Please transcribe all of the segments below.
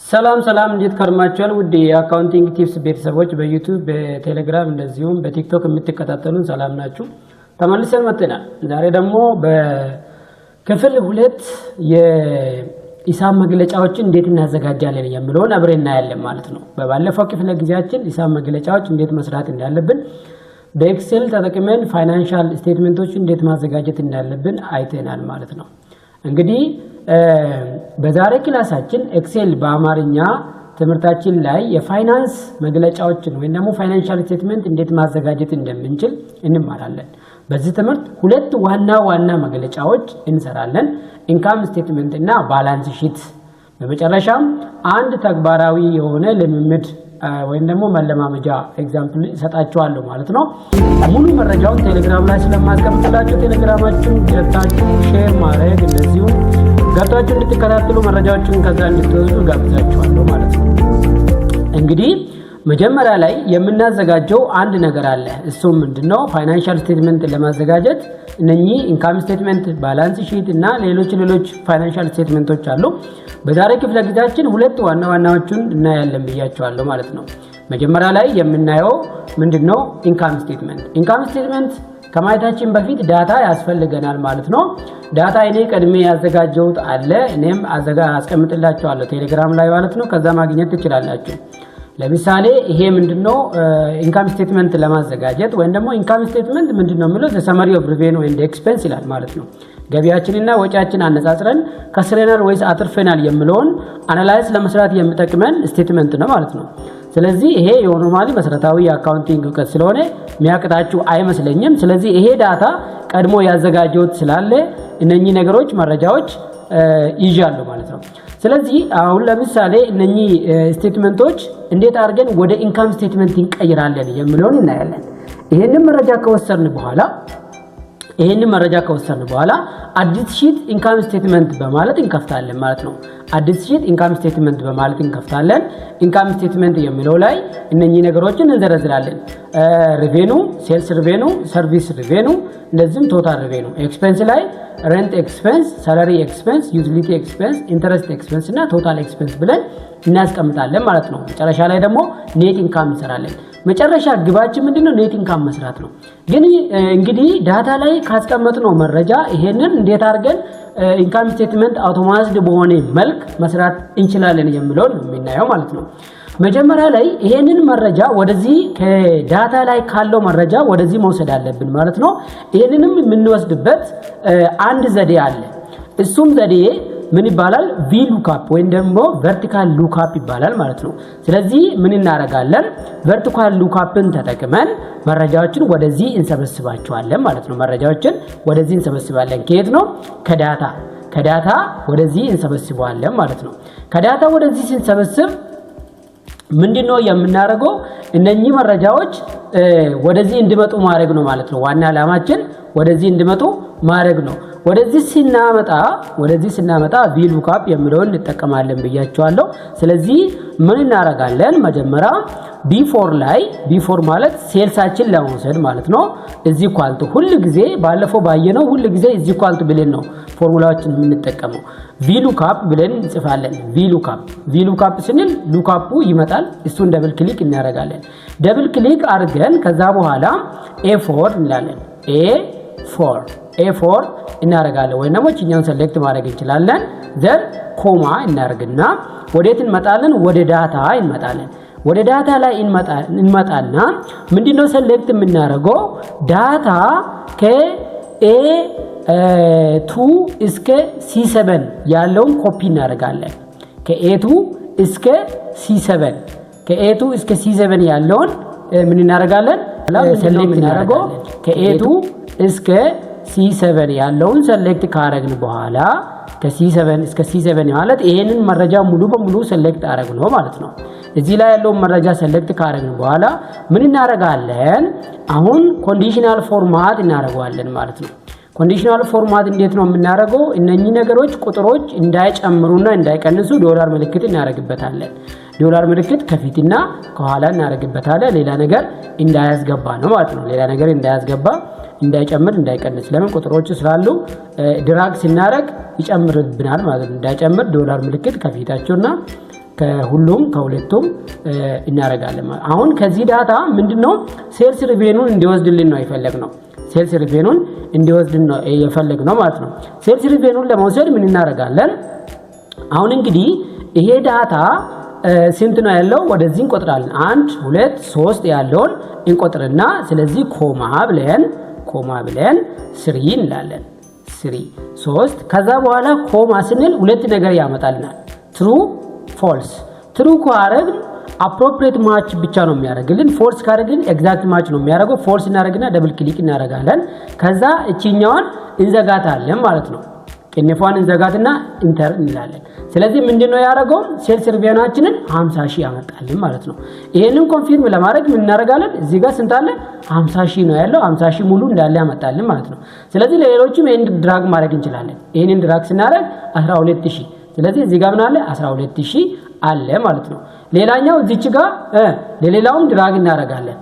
ሰላም እንዴት ከርማችኋል? ውድ የአካውንቲንግ ቲፕስ ቤተሰቦች በዩቲዩብ በቴሌግራም እንደዚሁም በቲክቶክ የምትከታተሉን ሰላም ናችሁ? ተመልሰን መጥተናል። ዛሬ ደግሞ በክፍል 2 የሂሳብ መግለጫዎችን እንዴት እናዘጋጃለን የሚለውን አብረን እናያለን ማለት ነው። በባለፈው ክፍለ ጊዜያችን ሂሳብ መግለጫዎች እንዴት መስራት እንዳለብን በኤክሴል ተጠቅመን ፋይናንሻል ስቴትመንቶችን እንዴት ማዘጋጀት እንዳለብን አይተናል ማለት ነው። እንግዲህ በዛሬ ክላሳችን ኤክሴል በአማርኛ ትምህርታችን ላይ የፋይናንስ መግለጫዎችን ወይም ደግሞ ፋይናንሻል ስቴትመንት እንዴት ማዘጋጀት እንደምንችል እንማራለን። በዚህ ትምህርት ሁለት ዋና መግለጫዎች እንሰራለን፣ ኢንካም ስቴትመንት እና ባላንስ ሺት። በመጨረሻም አንድ ተግባራዊ የሆነ ልምምድ ወይም ደግሞ መለማመጃ ኤግዛምፕል ሰጣችኋለሁ ማለት ነው። ሙሉ መረጃውን ቴሌግራም ላይ ስለማስቀምጥላችሁ ቴሌግራማችሁን ገብታችሁ ሼር ማድረግ እንደዚሁ ገብታችሁ እንድትከታተሉ መረጃዎችን ከዛ እንድትወስዱ ጋብዛችኋለሁ ማለት ነው። እንግዲህ መጀመሪያ ላይ የምናዘጋጀው አንድ ነገር አለ። እሱም ምንድነው? ፋይናንሻል ስቴትመንት ለማዘጋጀት እነኚህ ኢንካም ስቴትመንት፣ ባላንስ ሺት እና ሌሎች ፋይናንሻል ስቴትመንቶች አሉ። በዛሬ ክፍለ ጊዜያችን ሁለት ዋናዎቹን እናያለን ብያቸዋለሁ ማለት ነው። መጀመሪያ ላይ የምናየው ምንድነው? ኢንካም ስቴትመንት ከማየታችን በፊት ዳታ ያስፈልገናል ማለት ነው። ዳታ እኔ ቀድሜ ያዘጋጀሁት አለ፣ እኔም አስቀምጥላችኋለሁ ቴሌግራም ላይ ማለት ነው። ከዛ ማግኘት ትችላላችሁ። ለምሳሌ ይሄ ምንድነው? ኢንካም ስቴትመንት ለማዘጋጀት ወይም ደግሞ ኢንካም ስቴትመንት ምንድነው የሚለው ሰመሪ ኦፍ ሪቬኒው ኤንድ ኤክስፔንስ ይላል ማለት ነው። ገቢያችንና ወጪያችን አነጻጽረን ከስረናል ወይስ አትርፈናል የሚለውን አናላይዝ ለመስራት የሚጠቅመን ስቴትመንት ነው ማለት ነው። ስለዚህ ይሄ የኖርማሊ መሰረታዊ የአካውንቲንግ እውቀት ስለሆነ የሚያቅታችሁ አይመስለኝም። ስለዚህ ይሄ ዳታ ቀድሞ ያዘጋጀሁት ስላለ እነኚህ ነገሮች መረጃዎች ይዣሉ ማለት ነው። ስለዚህ አሁን ለምሳሌ እነኚህ ስቴትመንቶች እንዴት አድርገን ወደ ኢንካም ስቴትመንት እንቀይራለን የሚለውን እናያለን። ይሄንን መረጃ ከወሰድን በኋላ አዲስ ሺት ኢንካም ስቴትመንት በማለት እንከፍታለን ማለት ነው። አዲስ ሺት ኢንካም ስቴትመንት በማለት እንከፍታለን። ኢንካም ስቴትመንት የሚለው ላይ እነኚህ ነገሮችን እንዘረዝራለን። ሪቬኑ፣ ሴልስ ሪቬኑ፣ ሰርቪስ ሪቬኑ፣ እንደዚህም ቶታል ሪቬኑ። ኤክስፔንስ ላይ ሬንት ኤክስፔንስ፣ ሳላሪ ኤክስፔንስ፣ ዩቲሊቲ ኤክስፔንስ፣ ኢንተረስት ኤክስፔንስ እና ቶታል ኤክስፔንስ ብለን እናስቀምጣለን ማለት ነው። መጨረሻ ላይ ደግሞ ኔት ኢንካም እንሰራለን። መጨረሻ ግባችን ምንድነው? ኔት ኢንካም መስራት ነው። ግን እንግዲህ ዳታ ላይ ካስቀመጥነው መረጃ ይሄንን እንዴት አድርገን ኢንካም ስቴትመንት አውቶማቲክ በሆነ መልክ መስራት እንችላለን የሚለውን የምናየው ማለት ነው። መጀመሪያ ላይ ይሄንን መረጃ ወደዚህ ከዳታ ላይ ካለው መረጃ ወደዚህ መውሰድ አለብን ማለት ነው። ይሄንንም የምንወስድበት አንድ ዘዴ አለ። እሱም ዘዴ ምን ይባላል? ቪ ሉክአፕ ወይም ደግሞ ቨርቲካል ሉክአፕ ይባላል ማለት ነው። ስለዚህ ምን እናደርጋለን? ቨርቲካል ሉክአፕን ተጠቅመን መረጃዎችን ወደዚህ እንሰበስባቸዋለን ማለት ነው። መረጃዎችን ወደዚህ እንሰበስባለን። ከየት ነው? ከዳታ ወደዚህ እንሰበስባለን ማለት ነው። ከዳታ ወደዚህ ስንሰበስብ ምንድነው የምናደርገው? እነኚህ መረጃዎች ወደዚህ እንዲመጡ ማድረግ ነው ማለት ነው። ዋና ዓላማችን ወደዚህ እንዲመጡ ማድረግ ነው። ወደዚህ ስናመጣ ቪ ሉክአፕ የሚለውን እንጠቀማለን ብያቸዋለሁ። ስለዚህ ምን እናደርጋለን? መጀመሪያ ቢፎር ማለት ሴልሳችን ለመውሰድ ማለት ነው። እዚህ ኳልቱ ሁሉ ጊዜ ባለፈው ባየነው ሁሉ ጊዜ እዚህ ኳልቱ ብለን ነው ፎርሙላዎችን የምንጠቀመው። ቪ ሉክአፕ ብለን እንጽፋለን። ቪ ሉክአፕ ስንል ሉክአፑ ይመጣል። እሱን ደብል ክሊክ እናደርጋለን። ደብል ክሊክ አድርገን ከዛ በኋላ ኤ4 እንላለን። ኤ4 እናደርጋለን ወይም ደግሞ እኛን ሰሌክት ማድረግ እንችላለን። ዘን ኮማ እናደርግና ወዴት እንመጣለን? ወደ ዳታ እንመጣለን። ወደ ዳታ ላይ እንመጣና ምንድነው ሰሌክት የምናደርገው? ዳታ ከኤ2 እስከ ሲ7 ያለውን ኮፒ እናደርጋለን። ከኤ2 እስከ ሲ7 ያለውን ምን እናደርጋለን? ሰሌክት እናደርጋለን። ከኤ2 እስከ C7 ያለውን ሰሌክት ካረግን በኋላ ከC7 እስከ C7 ማለት ይሄንን መረጃ ሙሉ በሙሉ ሰሌክት አረግ ነው ማለት ነው። እዚህ ላይ ያለውን መረጃ ሰሌክት ካረግን በኋላ ምን እናደርጋለን? አሁን ኮንዲሽናል ፎርማት እናደርጋለን ማለት ነው። ኮንዲሽናል ፎርማት እንዴት ነው የምናደርገው? እነኚህ ነገሮች ቁጥሮች እንዳይጨምሩና እንዳይቀንሱ ዶላር ምልክት እናደርግበታለን። ዶላር ምልክት ከፊትና ከኋላ እናደርግበታለን። ሌላ ነገር እንዳያስገባ ነው ማለት ነው። ሌላ ነገር እንዳያስገባ እንዳይጨምር እንዳይቀንስ ለምን ቁጥሮች ስላሉ ድራግ ሲናረግ ይጨምርብናል ማለት ነው። እንዳይጨምር ዶላር ምልክት ከፊታቸውና ከሁሉም ከሁለቱም እናረጋለን። አሁን ከዚህ ዳታ ምንድነው ሴልስ ሪቬኑን እንዲወስድልን ነው የፈለግነው። ሴልስ ሪቬኑን እንዲወስድልን ነው የፈለግነው ማለት ነው። ሴልስ ሪቬኑን ለመውሰድ ምን እናረጋለን? አሁን እንግዲህ ይሄ ዳታ ስንት ነው ያለው? ወደዚህ እንቆጥራለን። 1 2 3 ያለውን እንቆጥርና ስለዚህ ኮማ ብለን 3 እንላለን። 3 3 ከዛ በኋላ ኮማ ስንል ሁለት ነገር ያመጣልናል። ትሩ ፎልስ። ትሩ ካረግን አፕሮፕሪየት ማች ብቻ ነው የሚያደርግልን። ፎልስ ካረግን ኤግዛክት ማች ነው የሚያደርገው። ፎልስ እናደርግና ደብል ክሊክ እናደርጋለን። ከዛ እቺኛዋን እንዘጋታለን ማለት ነው። ቅንፏን እንዘጋትና ኢንተር እንላለን። ስለዚህ ምንድነው ያደረገው? ሴልስ ሪቬናችንን 50,000 ያመጣልን ማለት ነው። ይሄንን ኮንፊርም ለማድረግ ምን እናደርጋለን? እዚህ ጋር ስንት አለ? 50,000 ነው ያለው። 50,000 ሙሉ እንዳለ ያመጣልን ማለት ነው። ስለዚህ ለሌሎችም ይሄን ድራግ ማድረግ እንችላለን። ይሄንን ድራግ ስናደርግ 12,000። ስለዚህ እዚህ ጋር ምን አለ? 12,000 አለ ማለት ነው። ሌላኛው እዚች ጋር ለሌላውም ድራግ እናደርጋለን።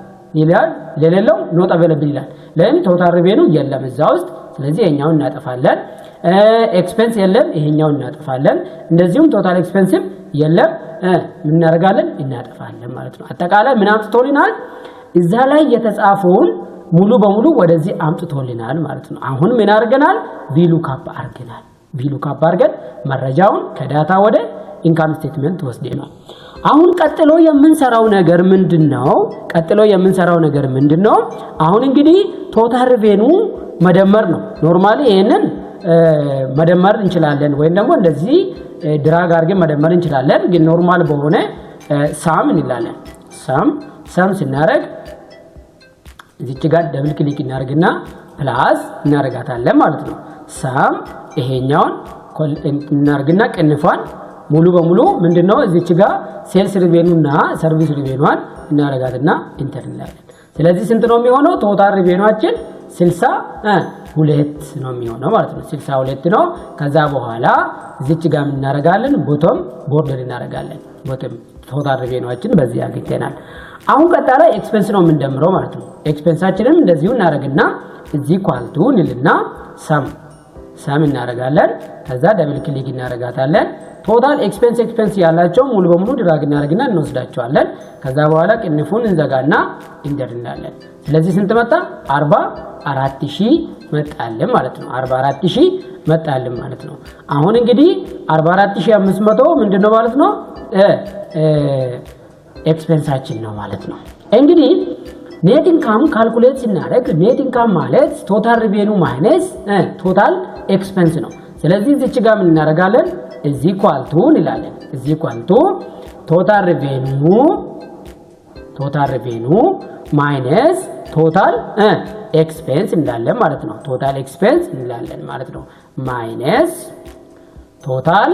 ለሌላው ኖት አቬለብል ይላል። ለምን ቶታል ሪቬኑ የለም እዛ ውስጥ። ስለዚህ ይሄኛውን እናጠፋለን። ኤክስፔንስ የለም፣ ይሄኛውን እናጠፋለን። እንደዚሁም ቶታል ኤክስፔንስም የለም፣ ምን እናደርጋለን? እናጠፋለን ማለት ነው። አጠቃላይ ምን አምጥቶልናል? እዛ ላይ የተጻፈውን ሙሉ በሙሉ ወደዚህ አምጥቶልናል ማለት ነው። አሁን ምን አድርገናል? ቪሉካፕ አድርገን መረጃውን ከዳታ ወደ ኢንካም ስቴትመንት ወስደናል። አሁን ቀጥሎ የምንሰራው ነገር ምንድነው? አሁን እንግዲህ ቶታል ሪቬኑ መደመር ነው። ኖርማሊ ይሄንን መደመር እንችላለን ወይም ደግሞ እንደዚህ ድራግ አድርገን መደመር እንችላለን። ግን ኖርማል በሆነ ሳም እንላለን። ሳም ስናደርግ እዚች ጋር ደብል ክሊክ እናደርግና ፕላስ እናደርጋታለን ማለት ነው። ሳም ይሄኛውን እናደርግና ቅንፏን ሙሉ በሙሉ ምንድነው እዚች ጋር ሴልስ ሪቬኑና ሰርቪስ ሪቬኑን እናደርጋትና ኢንተር እንላለን። ስለዚህ ስንት ነው የሚሆነው? ቶታል ሪቬኑአችን 62 ነው የሚሆነው ማለት ነው። 62 ነው። ከዛ በኋላ እዚች ጋር ምን እናደርጋለን? ቦቶም ቦርደር እናደርጋለን። ቦቶም ቶታል ሪቬኑአችን በዚህ አግኝተናል። አሁን ቀጣይ ኤክስፔንስ ነው የምንደምረው ማለት ነው። ኤክስፔንሳችንን እንደዚሁ እናደርግና እዚህ ኳልቱ እንልና ሳም እናደርጋለን። ከዛ ደብል ክሊክ እናደርጋታለን። ቶታል ኤክስፔንስ ያላቸው ሙሉ በሙሉ ድራግ እናደርግና እንወስዳቸዋለን። ከዛ በኋላ ቅንፉን እንዘጋና ኢንተር እንላለን። ስለዚህ ስንት መጣ? 44,000 መጣልን ማለት ነው። 44,000 መጣልን ማለት ነው። አሁን እንግዲህ 44,500 ምንድነው ማለት ነው? ኤክስፔንሳችን ነው ማለት ነው። እንግዲህ ኔት ኢንካም ካልኩሌት ስናደርግ ኔት ኢንካም ማለት ቶታል ሪቬኑ ማይነስ ቶታል ኤክስፔንስ ነው። ስለዚህ እዚች ጋር ምን እናደርጋለን? እዚህ ኳልቱ እንላለን። እዚህ ኳልቱ ቶታል ሪቬኑ ማይነስ ቶታል ኤክስፔንስ እንላለን ማለት ነው። ቶታል ኤክስፔንስ እንላለን ማለት ነው። ማይነስ ቶታል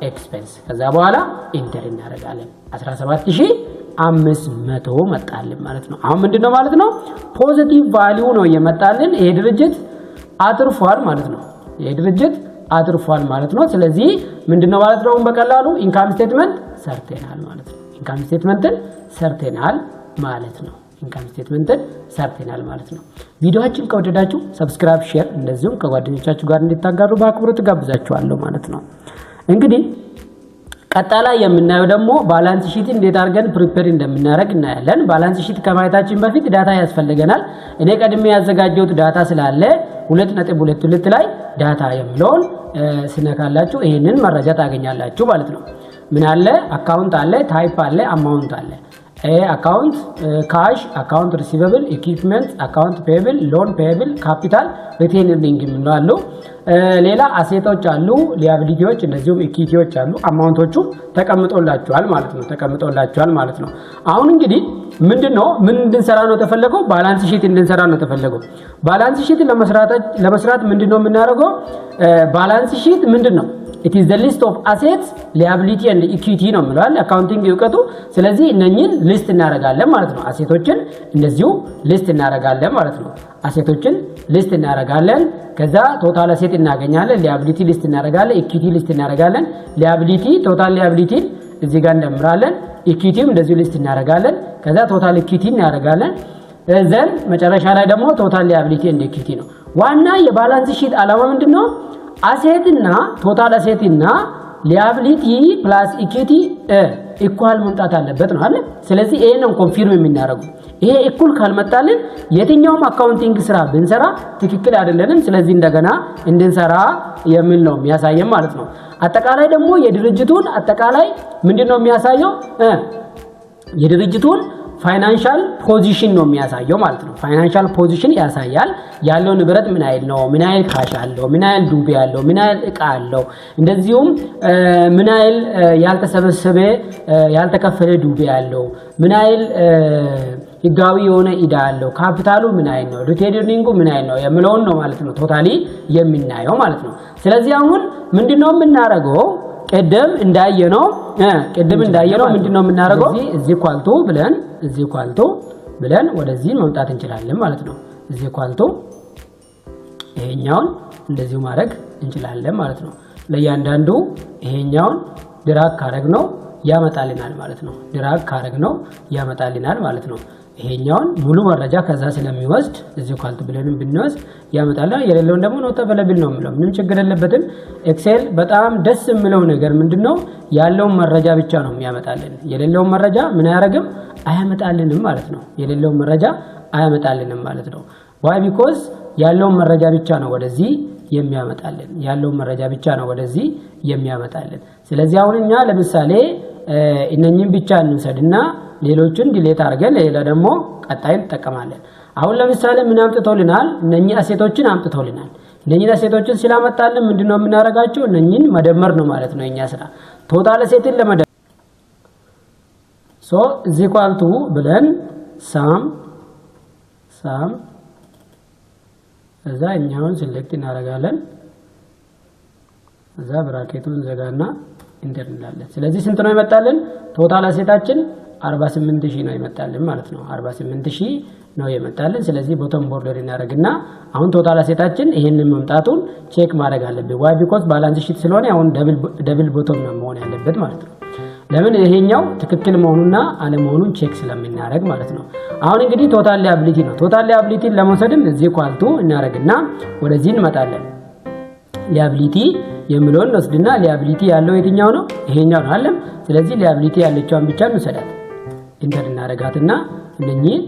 ኤክስፔንስ ከዛ በኋላ ኢንተር እናደርጋለን። 17,500 መጣልን ማለት ነው። አሁን ምንድነው ማለት ነው? ፖዚቲቭ ቫልዩ ነው የመጣልን። ይሄ ድርጅት አትርፏል ማለት ነው። አትርፏል ማለት ነው። ስለዚህ ምንድነው ማለት ነው? በቀላሉ ኢንካም ስቴትመንት ሰርተናል ማለት ነው። ኢንካም ስቴትመንትን ሰርተናል ማለት ነው። ቪዲዮአችን ከወደዳችሁ ሰብስክራይብ፣ ሼር እንደዚሁም ከጓደኞቻችሁ ጋር እንድታጋሩ በአክብሮት ጋብዛችኋለሁ ማለት ነው። እንግዲህ ቀጣይ የምናየው ደግሞ ባላንስ ሺት እንዴት አድርገን ፕሪፔር እንደምናደርግ እናያለን። ባላንስ ሺት ከማየታችን በፊት ዳታ ያስፈልገናል። እኔ ቀድሜ ያዘጋጀሁት ዳታ ስላለ 2.22 ላይ ዳታ የሚለውን ስነካላችሁ ይሄንን መረጃ ታገኛላችሁ ማለት ነው። ምን አለ? አካውንት አለ፣ ታይፕ አለ፣ አማውንት አለ። አካውንት ካሽ፣ አካውንት ሪሲቨብል፣ ኢኩዊፕመንት፣ አካውንት ፔብል፣ ሎን ፔብል፣ ካፒታል፣ ሪቴኒንግ ምንላሉ። ሌላ አሴቶች አሉ፣ ሊያቢሊቲዎች እንደዚሁም ኢኩዊቲዎች አሉ። አማውንቶቹ ተቀምጦላችኋል ማለት ነው። አሁን እንግዲህ ምንድነው ምን እንድንሰራ ነው ተፈለገው? ባላንስ ሺት እንድንሰራ ነው ተፈለገው። ባላንስ ሺት ለመስራት ምንድነው የምናደርገው? ባላንስ ሺት ምንድነው? it is the list of assets, liability and equity ነው ማለት አካውንቲንግ እውቀቱ። ስለዚህ እነኚህን ሊስት እናደርጋለን ማለት ነው። አሴቶችን እንደዚሁ ሊስት እናደርጋለን ማለት ነው። አሴቶችን ሊስት እናደርጋለን። ከዛ ቶታል አሴት እናገኛለን። ሊያቢሊቲ ሊስት እናደርጋለን። ኢኩዊቲ ሊስት እናደርጋለን። ሊያቢሊቲ ቶታል ሊያቢሊቲ እዚህ ጋር እንደምራለን። ኢኩዊቲም እንደዚሁ ሊስት እናደርጋለን። ከዛ ቶታል ኢኩዊቲ እናደርጋለን። ዘን መጨረሻ ላይ ደግሞ ቶታል ሊያቢሊቲ እንደ ኢኩዊቲ ነው። ዋና የባላንስ ሺት ዓላማ ምንድነው? አሴትና ቶታል አሴትና ሊያቢሊቲ ፕላስ ኢኩዊቲ ኢኳል መምጣት አለበት ነው አይደል? ስለዚህ ይሄን ነው ኮንፊርም የምናደርገው። ይሄ ኢኩል ካልመጣልን የትኛውም አካውንቲንግ ስራ ብንሰራ ትክክል አይደለንም። ስለዚህ እንደገና እንድንሰራ የሚል ነው የሚያሳየን ማለት ነው። አጠቃላይ ደግሞ የድርጅቱን አጠቃላይ ምንድነው የሚያሳየው? የድርጅቱን ፋይናንሻል ፖዚሽን ነው የሚያሳየው ማለት ነው። ፋይናንሻል ፖዚሽን ያሳያል። ያለው ንብረት ምን አይል ነው፣ ምን አይል ካሽ አለው፣ ምን አይል ዱቤ አለው፣ ምን አይል እቃ አለው፣ እንደዚሁም ምን አይል ያልተሰበሰበ ያልተከፈለ ዱቤ አለው፣ ምን አይል ህጋዊ የሆነ ኢዳ አለው፣ ካፒታሉ ምን አይል ነው፣ ሪቴኒንጉ ምን አይል ነው የሚለውን ነው ማለት ነው ቶታሊ የምናየው ማለት ነው። ስለዚህ አሁን ምንድነው የምናደርገው? ቅድም እንዳየነው ምንድነው የምናደርገው? እዚህ ኳልቶ ብለን ወደዚህ መምጣት እንችላለን ማለት ነው። እዚህ ኳልቶ ይሄኛውን እንደዚሁ ማድረግ እንችላለን ማለት ነው። ለእያንዳንዱ ይሄኛውን ድራግ ካረግነው ያመጣልናል ማለት ነው። ድራግ ካረግነው ያመጣልናል ማለት ነው። ይሄኛውን ሙሉ መረጃ ከዛ ስለሚወስድ እዚህ ኳልት ብለን ብንወስድ ያመጣልና የሌለውን ደግሞ ኖት አቬለብል ነው የሚለው ምንም ችግር የለበትም። ኤክሴል በጣም ደስ የሚለው ነገር ምንድነው ያለውን መረጃ ብቻ ነው የሚያመጣልን። የሌለውን መረጃ ምን አያረግም አያመጣልንም ማለት ነው። የሌለውን መረጃ አያመጣልንም ማለት ነው። ዋይ ቢኮዝ ያለውን መረጃ ብቻ ነው ወደዚህ የሚያመጣልን። ያለውን መረጃ ብቻ ነው ወደዚህ የሚያመጣልን። ስለዚህ አሁን እኛ ለምሳሌ እነኚህን ብቻ እንውሰድና ሌሎችን ዲሌት አድርገን ሌላ ደግሞ ቀጣይ እንጠቀማለን። አሁን ለምሳሌ ምን አምጥቶልናል? እነኚህ አሴቶችን አምጥቶልናል። እነኚህ አሴቶችን ስላመጣልን ምንድነው የምናደርጋቸው? እነኚህን መደመር ነው ማለት ነው የኛ ስራ። ቶታል አሴትን ለመደመር is equal to ብለን ሳም እዛ እኛውን ሴሌክት እናደርጋለን። እዛ ብራኬቱን ዘጋና ኢንተር እንላለን። ስለዚህ ስንት ነው ይመጣልን? ቶታል አሴታችን 48000 ነው ይመጣልን ማለት ነው። 48000 ነው ይመጣልን። ስለዚህ ቦተም ቦርደር እናደርግና አሁን ቶታል አሴታችን ይሄንን መምጣቱን ቼክ ማድረግ አለብን። ዋይ ቢኮዝ ባላንስ ሺት ስለሆነ አሁን ደብል ቦተም ነው መሆን ያለበት ማለት ነው። ለምን ይሄኛው ትክክል መሆኑና አለመሆኑን ቼክ ስለምናደርግ ማለት ነው። አሁን እንግዲህ ቶታል ሊያቢሊቲ ነው። ቶታል ሊያቢሊቲን ለመውሰድም እዚህ ኳልቱ እናደርግና ወደዚህ እንመጣለን። ሊያቢሊቲ የሚለውን ወስድና ሊያቢሊቲ ያለው የትኛው ነው? ይሄኛው ነው አይደል? ስለዚህ ሊያቢሊቲ ያለችውን ብቻ እንሰዳት ኢንተር እናደርጋትና እነኚህን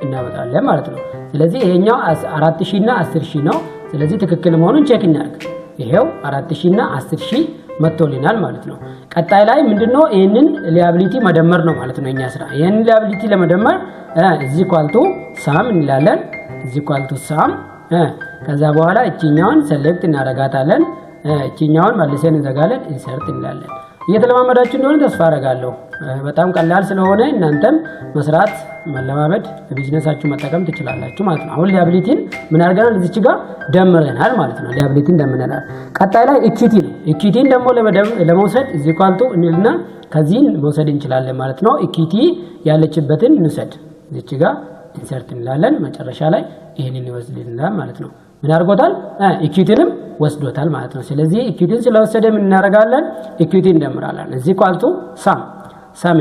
እናመጣለን ማለት ነው። ስለዚህ ይሄኛው 4000 እና 10000 ነው። ስለዚህ ትክክል መሆኑን ቼክ እናደርግ። ይሄው 4000 እና 10000 መጥቶልናል ማለት ነው። ቀጣይ ላይ ምንድነው ይሄንን ሊያቢሊቲ መደመር ነው ማለት ነው የኛ ስራ። ይሄንን ሊያቢሊቲ ለመደመር እዚህ ኳልቱ ሳም እንላለን። እዚህ ኳልቱ ሳም ከዛ በኋላ እቺኛውን ሴሌክት እናደርጋታለን። እቺኛውን መልሰን እንዘጋለን። ኢንሰርት እንላለን። እየተለማመዳችሁ እንደሆነ ተስፋ አደርጋለሁ። በጣም ቀላል ስለሆነ እናንተም መስራት መለማመድ በቢዝነሳችሁ መጠቀም ትችላላችሁ ማለት ነው። አሁን ሊያቢሊቲን ምን አድርገናል? እዚች ጋር ደምረናል ማለት ነው። ሊያቢሊቲን ደምረናል። ቀጣይ ላይ ኢኩዊቲ ነው። ኢኩዊቲን ደግሞ ለመውሰድ እዚህ ኳልቱ እንልና ከዚህን መውሰድ እንችላለን ማለት ነው። ኢኩዊቲ ያለችበትን እንውሰድ። እዚች ጋር ኢንሰርት እንላለን። መጨረሻ ላይ ይሄንን ይወስድልናል ማለት ነው። ምን አድርጎታል? ኢኩዊቲንም ወስዶታል ማለት ነው። ስለዚህ ኢኩዊቲን ስለወሰደ ምን እናደርጋለን? ኢኩዊቲን እንደምራለን። እዚህ ኳልቱ ሳም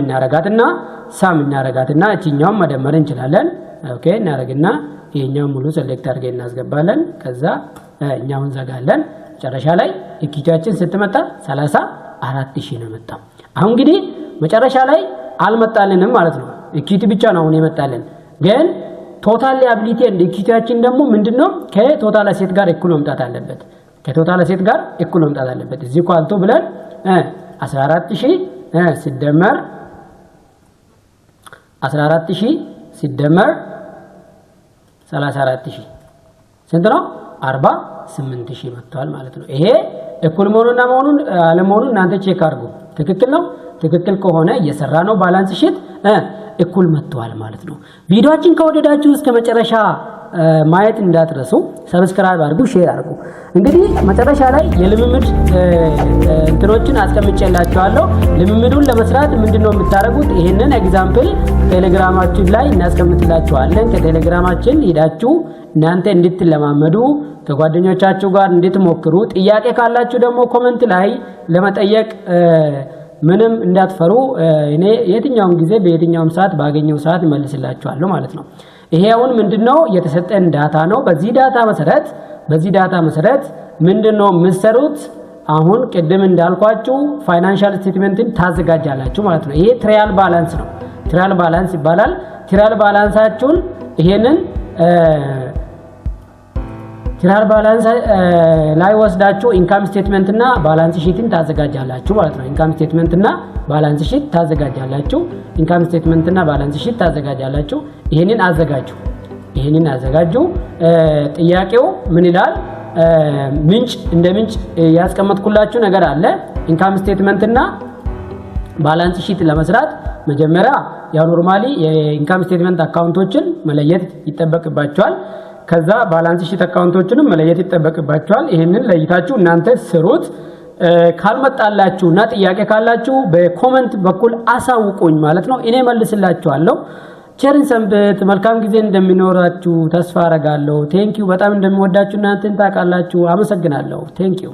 እናደርጋትና እቺኛውን መደመር እንችላለን። ኦኬ እናደርግና ይሄኛውን ሙሉ ሴሌክት አድርገን እናስገባለን። ከዛ እኛውን ዘጋለን። መጨረሻ ላይ ኢኩዊቲያችን ስትመጣ 34000 ነው መጣው። አሁን እንግዲህ መጨረሻ ላይ አልመጣልንም ማለት ነው። ኢኩዊቲ ብቻ ነው አሁን የመጣልን። ግን ቶታል ሊያቢሊቲ እንደ ኢኩዊቲያችን ደግሞ ምንድነው ከቶታል አሴት ጋር እኩል መምጣት አለበት። ከቶታል አሴት ጋር እኩል መምጣት አለበት። እዚህ ኳልቱ ብለን 14000 ሲደመር 34000 ስንት ነው? 48000 መጥቷል ማለት ነው። ይሄ እኩል መሆኑና አለመሆኑን እናንተ ቼክ አድርጉ። ትክክል ነው። ትክክል ከሆነ እየሰራ ነው ባላንስ ሺት እኩል መጥቷል ማለት ነው። ቪዲዮአችን ከወደዳችሁ እስከ መጨረሻ ማየት እንዳትረሱ። ሰብስክራይብ አድርጉ፣ ሼር አድርጉ። እንግዲህ መጨረሻ ላይ የልምምድ እንትኖችን አስቀምጬላችኋለሁ። ልምምዱን ለመስራት ምንድነው የምታደርጉት? ይሄንን ኤግዛምፕል ቴሌግራማችን ላይ እናስቀምጥላችኋለን። ከቴሌግራማችን ሄዳችሁ እናንተ እንድትለማመዱ ከጓደኞቻችሁ ጋር እንድትሞክሩ፣ ጥያቄ ካላችሁ ደግሞ ኮሜንት ላይ ለመጠየቅ ምንም እንዳትፈሩ። እኔ የትኛውም ጊዜ በየትኛውም ሰዓት ባገኘው ሰዓት እመልስላችኋለሁ ማለት ነው። ይሄ አሁን ምንድነው የተሰጠን ዳታ ነው። በዚህ ዳታ መሰረት ምንድነው የምትሰሩት? አሁን ቅድም እንዳልኳችሁ ፋይናንሻል ስቴትመንትን ታዘጋጃላችሁ ማለት ነው። ይሄ ትራያል ባላንስ ነው። ትራያል ባላንስ ይባላል። ትራያል ባላንሳችሁን ይሄንን ትራያል ባላንስ ላይ ወስዳችሁ ኢንካም ስቴትመንት እና ባላንስ ሺትን ታዘጋጃላችሁ ማለት ነው። ኢንካም ስቴትመንት እና ባላንስ ሺት ታዘጋጃላችሁ። ኢንካም ስቴትመንት እና ባላንስ ሺት ታዘጋጃላችሁ። ይሄንን አዘጋጁ። ጥያቄው ምን ይላል? ምንጭ እንደ ምንጭ ያስቀመጥኩላችሁ ነገር አለ። ኢንካም ስቴትመንት እና ባላንስ ሺት ለመስራት መጀመሪያ ያው ኖርማሊ የኢንካም ስቴትመንት አካውንቶችን መለየት ይጠበቅባቸዋል። ከዛ ባላንስ ሺት አካውንቶችንም መለየት ይጠበቅባቸዋል። ይሄንን ለይታችሁ እናንተ ስሩት። ካልመጣላችሁና ጥያቄ ካላችሁ በኮሜንት በኩል አሳውቁኝ ማለት ነው። እኔ መልስላችኋለሁ። ቸርን ሰንብት። መልካም ጊዜ እንደሚኖራችሁ ተስፋ አረጋለሁ። ቴንኪው። በጣም እንደምወዳችሁ እናንተን ታውቃላችሁ። አመሰግናለሁ። ቴንኪው።